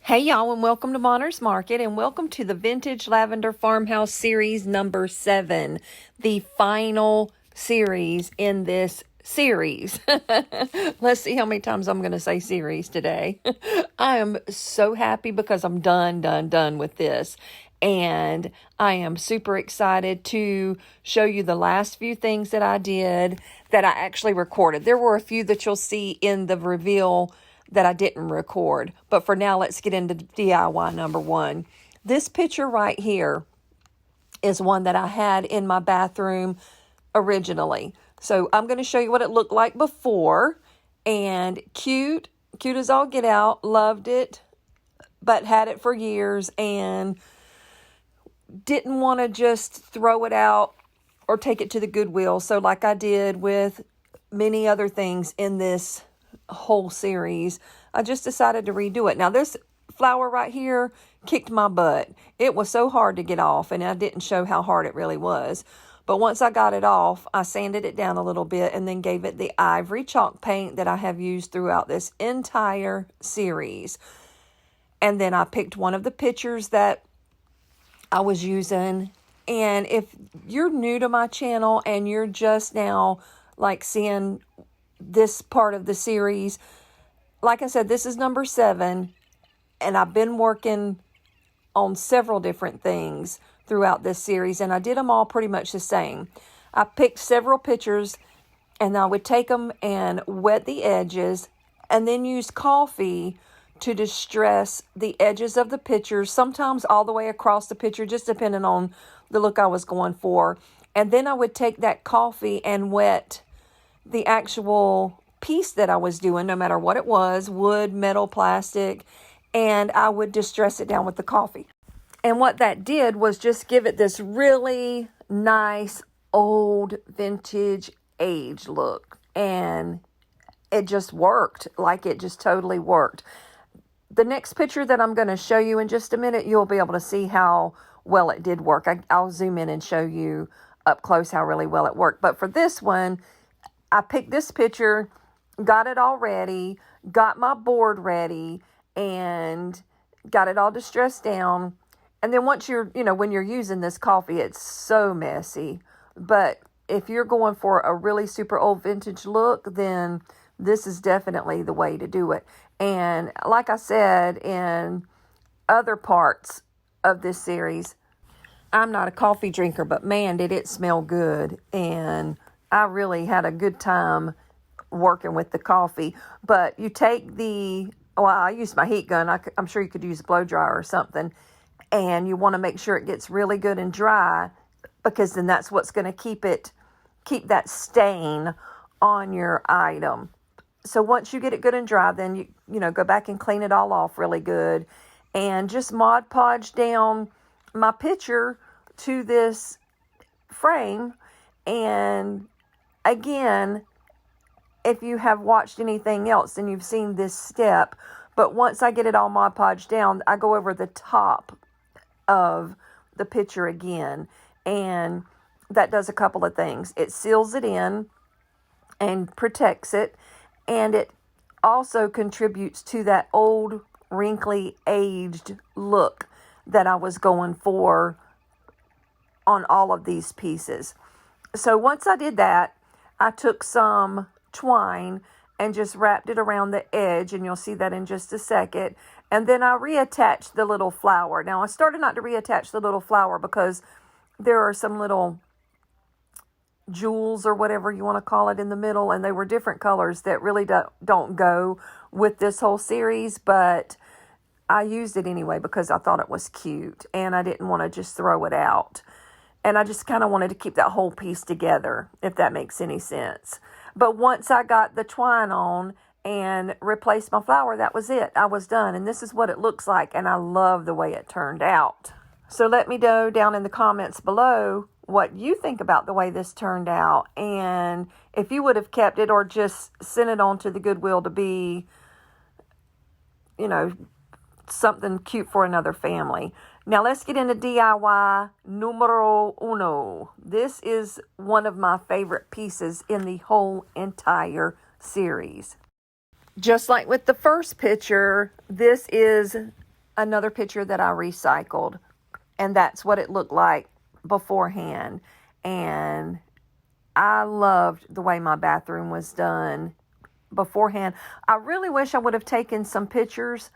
Hey y'all, and welcome to Monner's Market, and welcome to the Vintage Lavender Farmhouse series number 7, the final series in this series. Let's see how many times I'm going to say series today. I am so happy because I'm done with this. And I am super excited to show you the last few things that I did that I actually recorded. There were a few that you'll see in the reveal that I didn't record. But for now, let's get into DIY number 1. This picture right here is one that I had in my bathroom originally. So I'm going to show you what it looked like before. And cute as all get out. Loved it, but had it for years and didn't want to just throw it out or take it to the Goodwill. So like I did with many other things in this whole series, I just decided to redo it. Now this flower right here kicked my butt. It was so hard to get off, and I didn't show how hard it really was. But once I got it off, I sanded it down a little bit and then gave it the ivory chalk paint that I have used throughout this entire series. And then I picked one of the pictures that I was using. And if you're new to my channel and you're just now like seeing this part of the series, like I said, this is number 7, and I've been working on several different things throughout this series, and I did them all pretty much the same. I picked several pictures, and I would take them and wet the edges, and then use coffee to distress the edges of the pictures, sometimes all the way across the picture, just depending on the look I was going for. And then I would take that coffee and wet the actual piece that I was doing, no matter what it was, wood, metal, plastic, and I would distress it down with the coffee. And what that did was just give it this really nice, old, vintage, age look. And it just worked. Like, it just totally worked. The next picture that I'm going to show you in just a minute, you'll be able to see how well it did work. I'll zoom in and show you up close how really well it worked. But for this one, I picked this picture, got it all ready, got my board ready, and got it all distressed down. And then once when you're using this coffee, it's so messy. But if you're going for a really super old vintage look, then this is definitely the way to do it. And like I said in other parts of this series, I'm not a coffee drinker, but man, did it smell good. And I really had a good time working with the coffee. But you take I used my heat gun. I'm sure you could use a blow dryer or something. And you want to make sure it gets really good and dry, because then that's what's going to keep that stain on your item. So once you get it good and dry, then you go back and clean it all off really good. And just Mod Podge down my picture to this frame. And again, if you have watched anything else, then you've seen this step. But once I get it all Mod Podge down, I go over the top of the picture again. And that does a couple of things. It seals it in and protects it. And it also contributes to that old, wrinkly, aged look that I was going for on all of these pieces. So once I did that, I took some twine and just wrapped it around the edge, and you'll see that in just a second. And then I reattached the little flower. Now, I started not to reattach the little flower because there are some little jewels or whatever you want to call it in the middle, and they were different colors that really don't go with this whole series, but I used it anyway because I thought it was cute, and I didn't want to just throw it out. And I just kind of wanted to keep that whole piece together, if that makes any sense. But once I got the twine on and replaced my flower, that was it. I was done. And this is what it looks like. And I love the way it turned out. So let me know down in the comments below what you think about the way this turned out. And if you would have kept it or just sent it on to the Goodwill to be, something cute for another family. Now let's get into DIY numero uno. This is one of my favorite pieces in the whole entire series. Just like with the first picture, this is another picture that I recycled, and that's what it looked like beforehand. And I loved the way my bathroom was done beforehand. I really wish I would have taken some pictures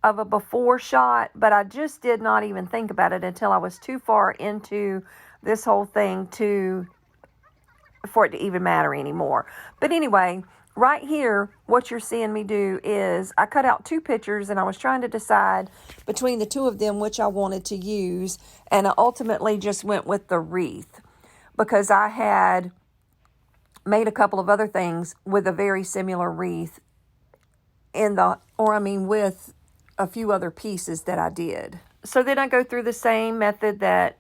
of a before shot, but I just did not even think about it until I was too far into this whole thing for it to even matter anymore. But anyway, right here, what you're seeing me do is I cut out 2 pictures, and I was trying to decide between the 2 of them which I wanted to use, and I ultimately just went with the wreath because I had made a couple of other things with a very similar wreath with a few other pieces that I did. So then I go through the same method that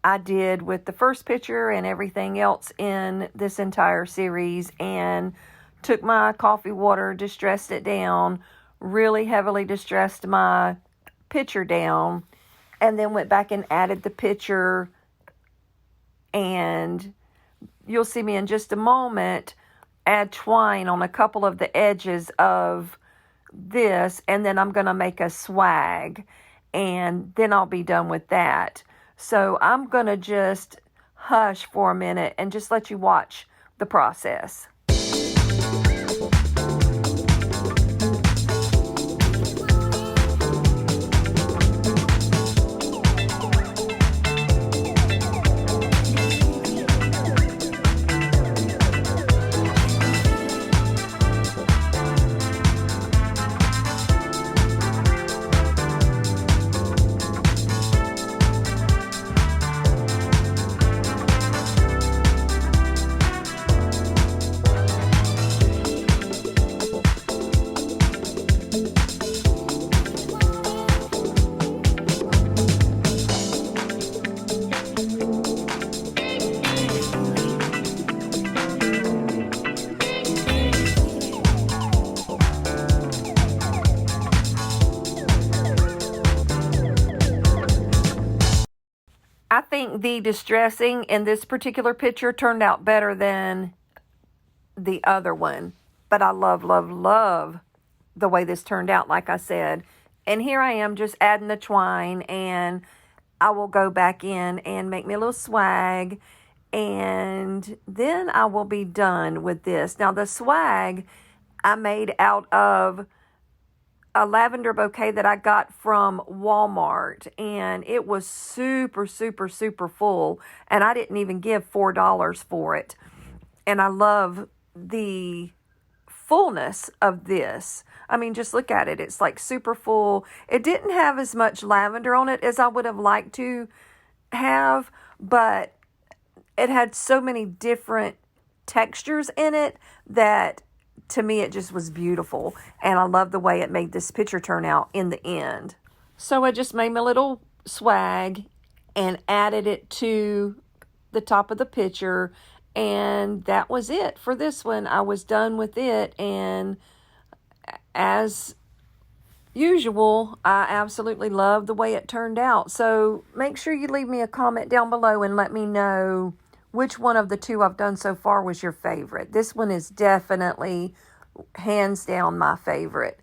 I did with the first picture and everything else in this entire series, and took my coffee water, distressed it down, really heavily distressed my picture down, and then went back and added the picture. And you'll see me in just a moment add twine on a couple of the edges of this, and then I'm going to make a swag, and then I'll be done with that. So I'm going to just hush for a minute and just let you watch the process. I think the distressing in this particular picture turned out better than the other one. But I love, love, love the way this turned out, like I said. And here I am just adding the twine, and I will go back in and make me a little swag, and then I will be done with this. Now, the swag I made out of a lavender bouquet that I got from Walmart, and it was super, super, super full, and I didn't even give $4 for it. And I love the fullness of this. I mean, just look at it. It's like super full. It didn't have as much lavender on it as I would have liked to have, but it had so many different textures in it that to me, it just was beautiful, and I love the way it made this picture turn out in the end. So I just made my little swag and added it to the top of the picture, and that was it for this one. I was done with it, and as usual, I absolutely love the way it turned out. So make sure you leave me a comment down below and let me know which one of the 2 I've done so far was your favorite. This one is definitely, hands down, my favorite.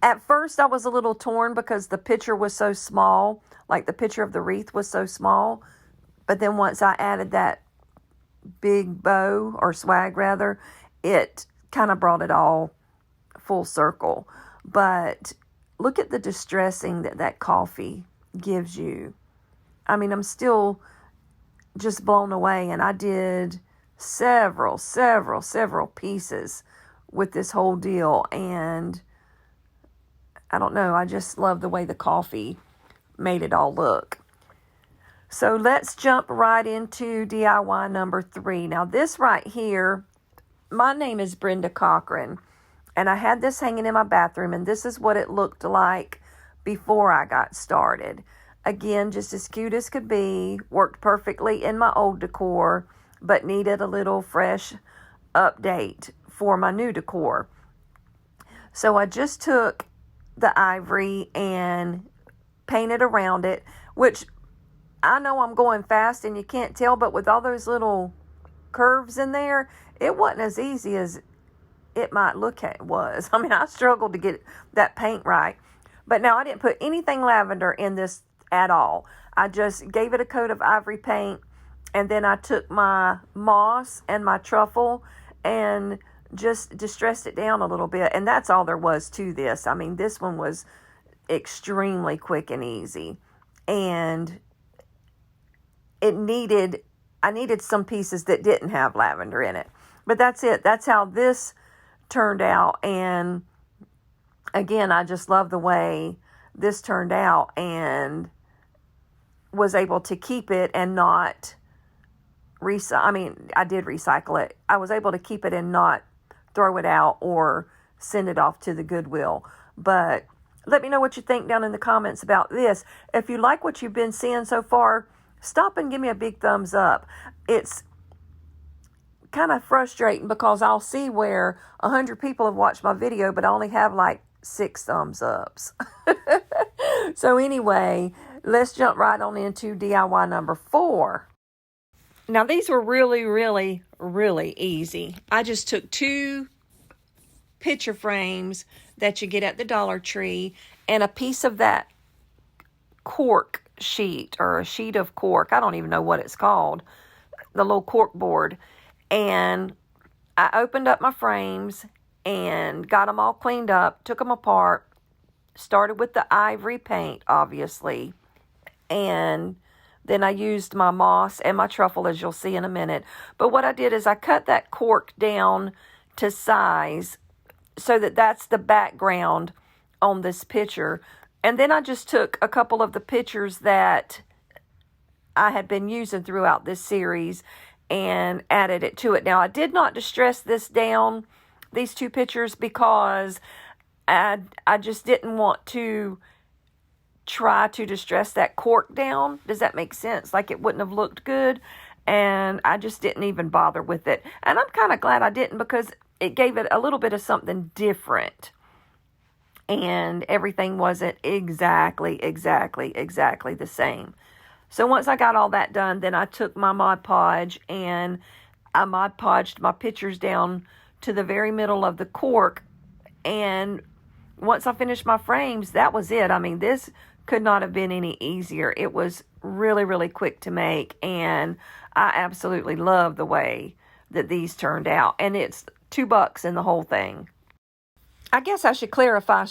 At first, I was a little torn because the picture was so small, like the picture of the wreath was so small. But then once I added that big bow, or swag rather, it kind of brought it all full circle. But look at the distressing that coffee gives you. I mean, I'm still just blown away, and I did several pieces with this whole deal, and I don't know, I just love the way the coffee made it all look. So let's jump right into DIY number 3. Now this right here, my name is Brenda Cochran, and I had this hanging in my bathroom, and this is what it looked like before I got started. Again, just as cute as could be, worked perfectly in my old decor, but needed a little fresh update for my new decor. So I just took the ivory and painted around it, which I know I'm going fast and you can't tell, but with all those little curves in there, it wasn't as easy as it might look like it was. I mean, I struggled to get that paint right. But now I didn't put anything lavender in this at all. I just gave it a coat of ivory paint, and then I took my moss and my truffle and just distressed it down a little bit. And that's all there was to this. I mean, this one was extremely quick and easy. And I needed some pieces that didn't have lavender in it. But that's it. That's how this turned out. And again, I just love the way this turned out, and was able to keep it and not I did recycle it. I was able to keep it and not throw it out or send it off to the Goodwill. But let me know what you think down in the comments about this. If you like what you've been seeing so far, stop and give me a big thumbs up. It's kind of frustrating because I'll see where 100 people have watched my video, but I only have like 6 thumbs ups. So anyway, let's jump right on into DIY number 4. Now, these were really, really, really easy. I just took 2 picture frames that you get at the Dollar Tree and a piece of that cork sheet, or a sheet of cork. I don't even know what it's called. The little cork board. And I opened up my frames and got them all cleaned up, took them apart, started with the ivory paint, obviously, and then I used my moss and my truffle, as you'll see in a minute. But what I did is I cut that cork down to size so that that's the background on this picture. And then I just took a couple of the pictures that I had been using throughout this series and added it to it. Now, I did not distress this down, these 2 pictures, because I just didn't want to try to distress that cork down. Does that make sense? Like, it wouldn't have looked good, and I just didn't even bother with it. And I'm kind of glad I didn't, because it gave it a little bit of something different, and everything wasn't exactly the same. So once I got all that done, then I took my Mod Podge and I Mod Podged my pictures down to the very middle of the cork. And once I finished my frames, that was it. I mean, this could not have been any easier. It was really, really quick to make, and I absolutely love the way that these turned out. And it's $2 in the whole thing. I guess I should clarify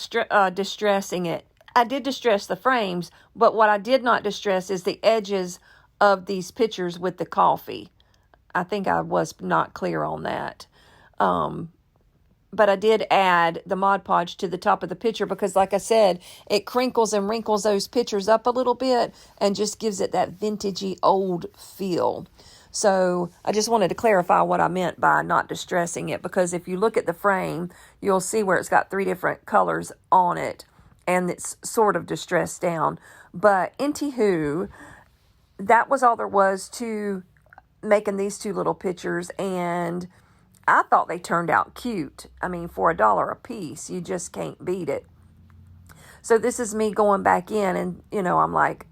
distressing it. I did distress the frames, but what I did not distress is the edges of these pictures with the coffee. I think I was not clear on that. But I did add the Mod Podge to the top of the picture because, like I said, it crinkles and wrinkles those pictures up a little bit and just gives it that vintagey old feel. So I just wanted to clarify what I meant by not distressing it, because if you look at the frame, you'll see where it's got 3 different colors on it, and it's sort of distressed down. But anywho, that was all there was to making these 2 little pictures, and I thought they turned out cute. I mean, for $1 a piece, you just can't beat it. So this is me going back in, and, I'm like,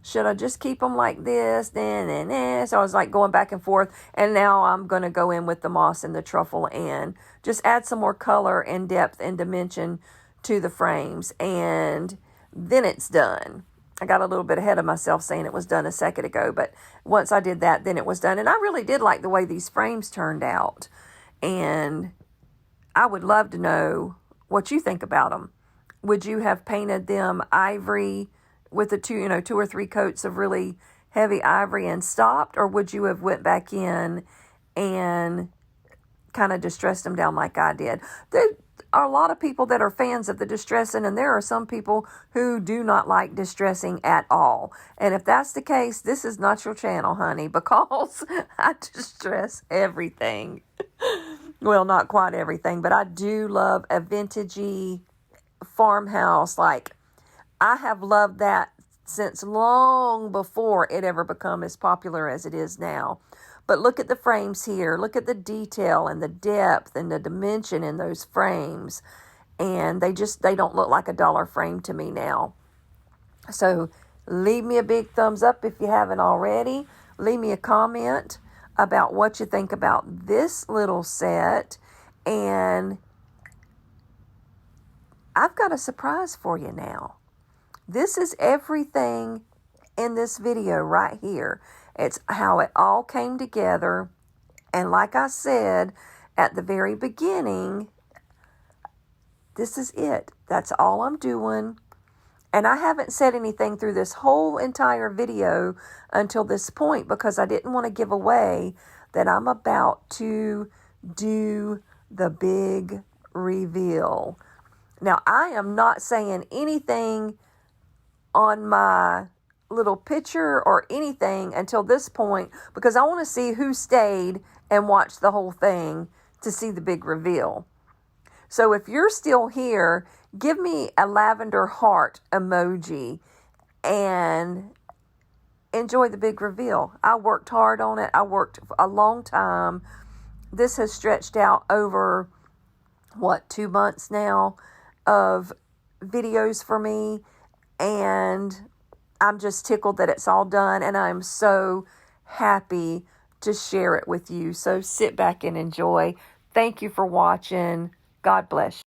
should I just keep them like this? So I was like going back and forth, and now I'm going to go in with the moss and the truffle and just add some more color and depth and dimension to the frames, and then it's done. I got a little bit ahead of myself saying it was done a second ago, but once I did that, then it was done. And I really did like the way these frames turned out, and I would love to know what you think about them. Would you have painted them ivory with the 2 or 3 coats of really heavy ivory and stopped, or would you have went back in and kind of distressed them down like I did? There are a lot of people that are fans of the distressing, and there are some people who do not like distressing at all. And if that's the case, this is not your channel, honey, because I distress everything. Well, not quite everything, but I do love a vintagey farmhouse. Like, I have loved that since long before it ever become as popular as it is now. But look at the frames here. Look at the detail and the depth and the dimension in those frames. And they don't look like $1 frame to me now. So leave me a big thumbs up if you haven't already. Leave me a comment about what you think about this little set. And I've got a surprise for you now. This is everything in this video right here. It's how it all came together. And like I said at the very beginning, this is it. That's all I'm doing. And I haven't said anything through this whole entire video until this point because I didn't want to give away that I'm about to do the big reveal. Now, I am not saying anything on my little picture or anything until this point because I want to see who stayed and watched the whole thing to see the big reveal. So if you're still here, give me a lavender heart emoji and enjoy the big reveal. I worked hard on it. I worked a long time. This has stretched out over, 2 months now of videos for me. And I'm just tickled that it's all done. And I'm so happy to share it with you. So sit back and enjoy. Thank you for watching. God bless you.